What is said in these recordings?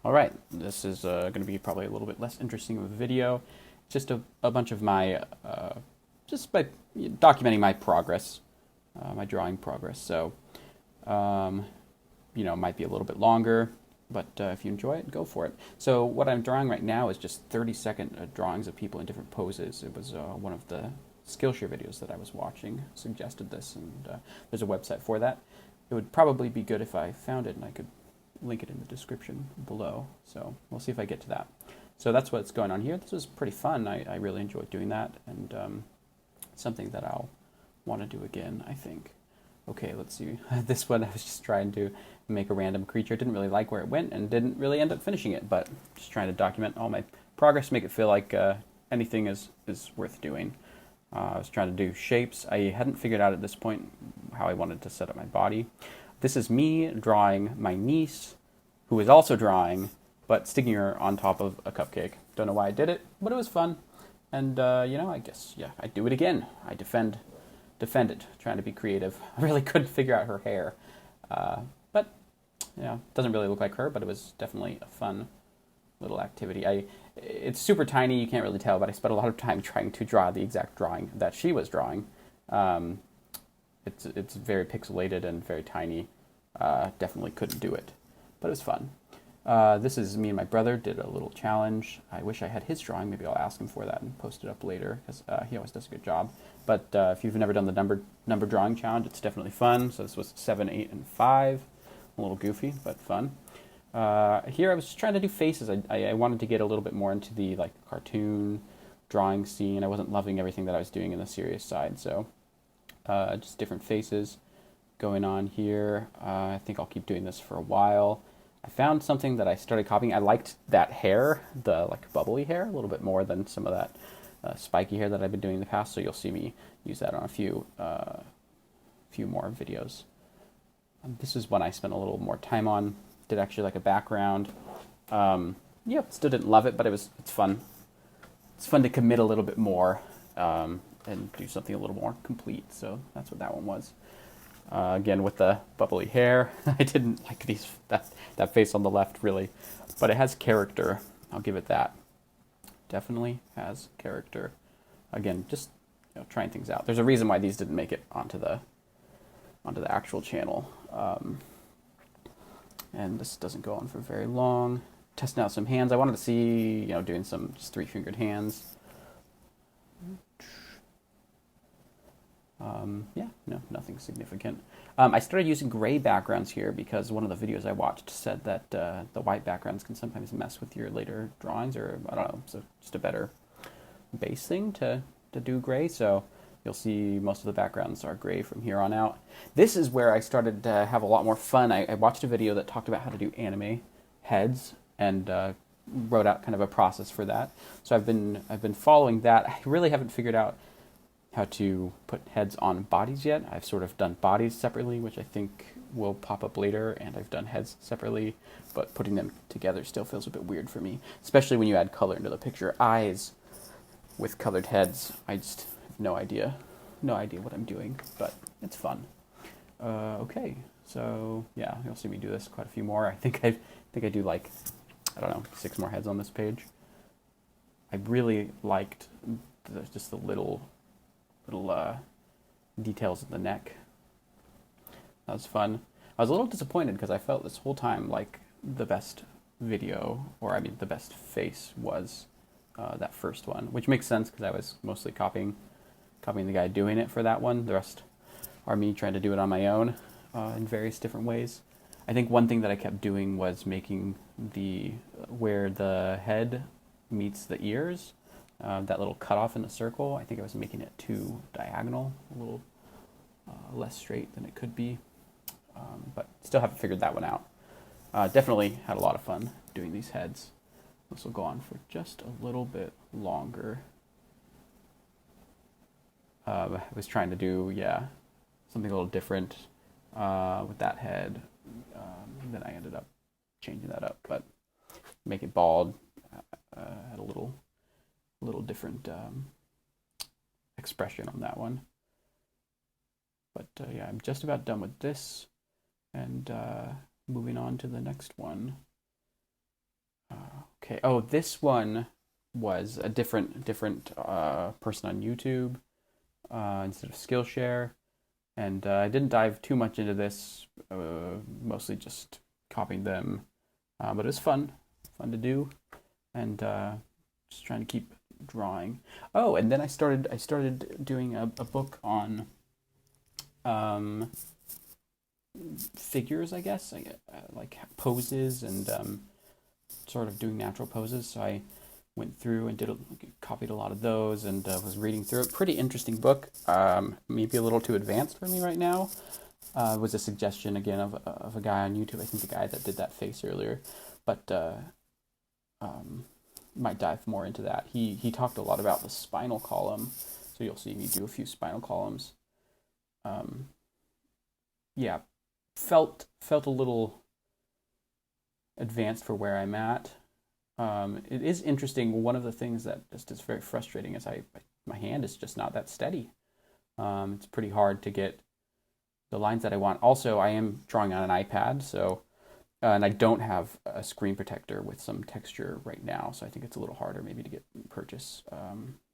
All right, this is going to be probably a little bit less interesting of a video. Just a bunch of my, just by documenting my progress, my drawing progress. So, it might be a little bit longer, but if you enjoy it, go for it. So what I'm drawing right now is just 30-second drawings of people in different poses. It was one of the Skillshare videos that I was watching suggested this, and there's a website for that. It would probably be good if I found it and I could link it in the description below. So we'll see if I get to that. So that's what's going on here. This was pretty fun. I really enjoyed doing that, and something that I'll want to do again, I think. Okay, let's see. This one I was just trying to make a random creature. Didn't really like where it went and didn't really end up finishing it, but just trying to document all my progress, make it feel like anything is worth doing. I was trying to do shapes. I hadn't figured out at this point how I wanted to set up my body. This is me drawing my niece, who is also drawing, but sticking her on top of a cupcake. Don't know why I did it, but it was fun. And, I guess, yeah, I'd do it again. I defend it, trying to be creative. I really couldn't figure out her hair. But, it doesn't really look like her, but it was definitely a fun little activity. It's super tiny, you can't really tell, but I spent a lot of time trying to draw the exact drawing that she was drawing. It's very pixelated and very tiny. Definitely couldn't do it, but it was fun. This is me and my brother did a little challenge. I wish I had his drawing. Maybe I'll ask him for that and post it up later, because he always does a good job. But if you've never done the number drawing challenge, it's definitely fun. So this was 7, 8, and 5. A little goofy, but fun. Here I was just trying to do faces. I wanted to get a little bit more into the cartoon drawing scene. I wasn't loving everything that I was doing in the serious side, so just different faces going on here. I think I'll keep doing this for a while. I found something that I started copying. I liked that hair, the bubbly hair, a little bit more than some of that spiky hair that I've been doing in the past. So you'll see me use that on a few more videos. This is one I spent a little more time on. Did actually like a background. Still didn't love it, but it's fun. It's fun to commit a little bit more and do something a little more complete. So that's what that one was. Again, with the bubbly hair. I didn't like that face on the left, really. But it has character. I'll give it that. Definitely has character. Again, just trying things out. There's a reason why these didn't make it onto the actual channel. And this doesn't go on for very long. Testing out some hands. I wanted to see, doing some just 3-fingered hands. No, nothing significant. I started using gray backgrounds here because one of the videos I watched said that the white backgrounds can sometimes mess with your later drawings, or I don't know, so just a better base thing to do gray. So you'll see most of the backgrounds are gray from here on out. This is where I started to have a lot more fun. I watched a video that talked about how to do anime heads and wrote out kind of a process for that. So I've been following that. I really haven't figured out how to put heads on bodies yet. I've sort of done bodies separately, which I think will pop up later, and I've done heads separately, but putting them together still feels a bit weird for me, especially when you add color into the picture. Eyes with colored heads, I just have no idea what I'm doing, but it's fun. Okay, so yeah, you'll see me do this quite a few more. I think I do I don't know, 6 more heads on this page. I really liked just the little details of the neck. That was fun. I was a little disappointed because I felt this whole time like the best video, or the best face was that first one, which makes sense because I was mostly copying the guy doing it for that one. The rest are me trying to do it on my own in various different ways. I think one thing that I kept doing was making where the head meets the ears, that little cutoff in the circle. I think I was making it too diagonal, a little less straight than it could be, but still haven't figured that one out. Definitely had a lot of fun doing these heads. This will go on for just a little bit longer. I was trying to do, something a little different with that head. Then I ended up changing that up, but make it bald. Had a little different expression on that one. But I'm just about done with this, and moving on to the next one. Okay. Oh, this one was a different person on YouTube instead of Skillshare, and I didn't dive too much into this. Mostly just copying them, but it was fun to do, and just trying to keep drawing. Oh, and then I started doing a book on um, figures, I guess, like poses and sort of doing natural poses. So I went through and copied a lot of those and was reading through it. Pretty interesting book. Maybe a little too advanced for me right now. Was a suggestion again of a guy on YouTube. I think the guy that did that face earlier, but um, might dive more into that. He talked a lot about the spinal column, so you'll see me do a few spinal columns. Um, yeah, felt a little advanced for where I'm at. It is interesting. One of the things that just is very frustrating is my hand is just not that steady. It's pretty hard to get the lines that I want. Also, I am drawing on an iPad, so and I don't have a screen protector with some texture right now, so I think it's a little harder maybe to get purchase.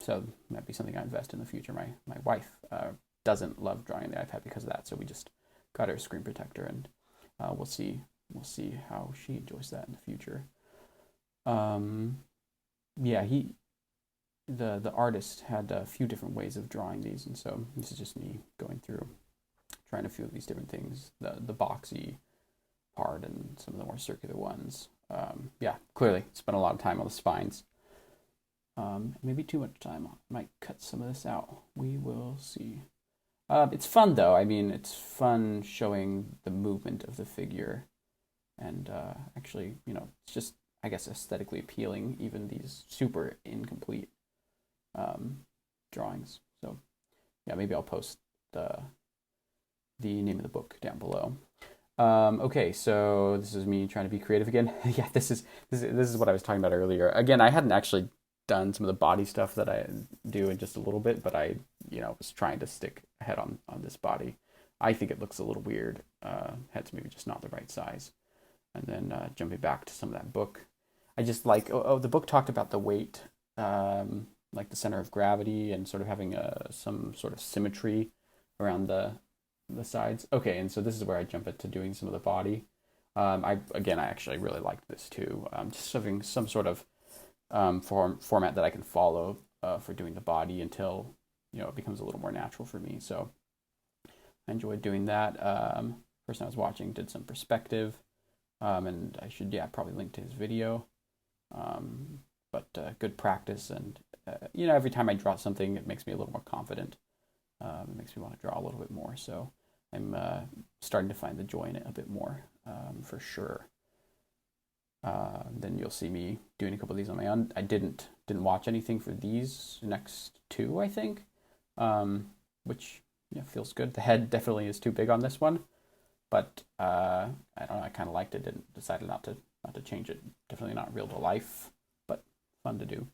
So that might be something I invest in the future. My wife doesn't love drawing on the iPad because of that, so we just got her a screen protector, and we'll see how she enjoys that in the future. Yeah, the artist had a few different ways of drawing these, and so this is just me going through trying a few of these different things, the boxy part and some of the more circular ones. Yeah, clearly spent a lot of time on the spines. Maybe too much time. Might cut some of this out. We will see. It's fun though. I mean, it's fun showing the movement of the figure, and actually, it's just, I guess, aesthetically appealing. Even these super incomplete drawings. So yeah, maybe I'll post the name of the book down below. Okay, so this is me trying to be creative again. Yeah, this is what I was talking about earlier. Again, I hadn't actually done some of the body stuff that I do in just a little bit, but I, was trying to stick a head on this body. I think it looks a little weird. Head's maybe just not the right size. And then jumping back to some of that book, I just like, the book talked about the weight, like the center of gravity, and sort of having some sort of symmetry around the sides. Okay, and so this is where I jump into doing some of the body. I actually really liked this too. Just having some sort of format that I can follow for doing the body until it becomes a little more natural for me. So I enjoyed doing that. Person I was watching did some perspective, and I should probably link to his video. But good practice, and every time I draw something, it makes me a little more confident. It makes me want to draw a little bit more. So I'm starting to find the joy in it a bit more, for sure. Then you'll see me doing a couple of these on my own. I didn't watch anything for these next two, I think, which feels good. The head definitely is too big on this one, but I don't know. I kind of liked it and decided not to change it. Definitely not real to life, but fun to do.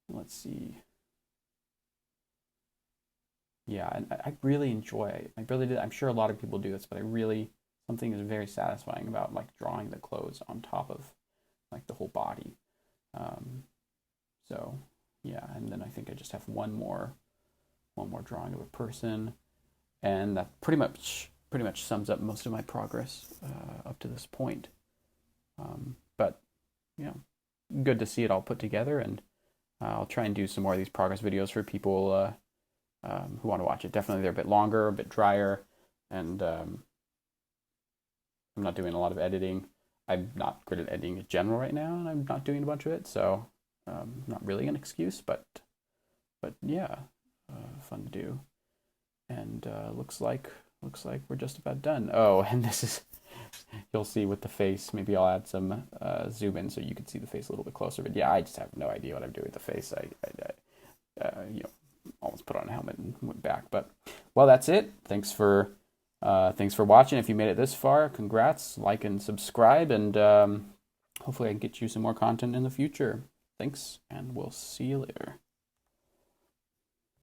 Let's see. Yeah, and I really enjoy it. I really did. I'm sure a lot of people do this, but something is very satisfying about like drawing the clothes on top of like the whole body. So yeah, and then I think I just have one more drawing of a person, and that pretty much sums up most of my progress up to this point. But good to see it all put together, and I'll try and do some more of these progress videos for people who want to watch it. Definitely they're a bit longer, a bit drier, and I'm not doing a lot of editing. I'm not good at editing in general right now, and I'm not doing a bunch of it, so not really an excuse, but yeah, fun to do. And looks like we're just about done. Oh, and this is, you'll see with the face. Maybe I'll add some zoom in so you can see the face a little bit closer. But yeah, I just have no idea what I'm doing with the face. I almost put on a helmet and went back. But well, that's it. Thanks for watching. If you made it this far, congrats. Like and subscribe, and hopefully I can get you some more content in the future. Thanks, and we'll see you later.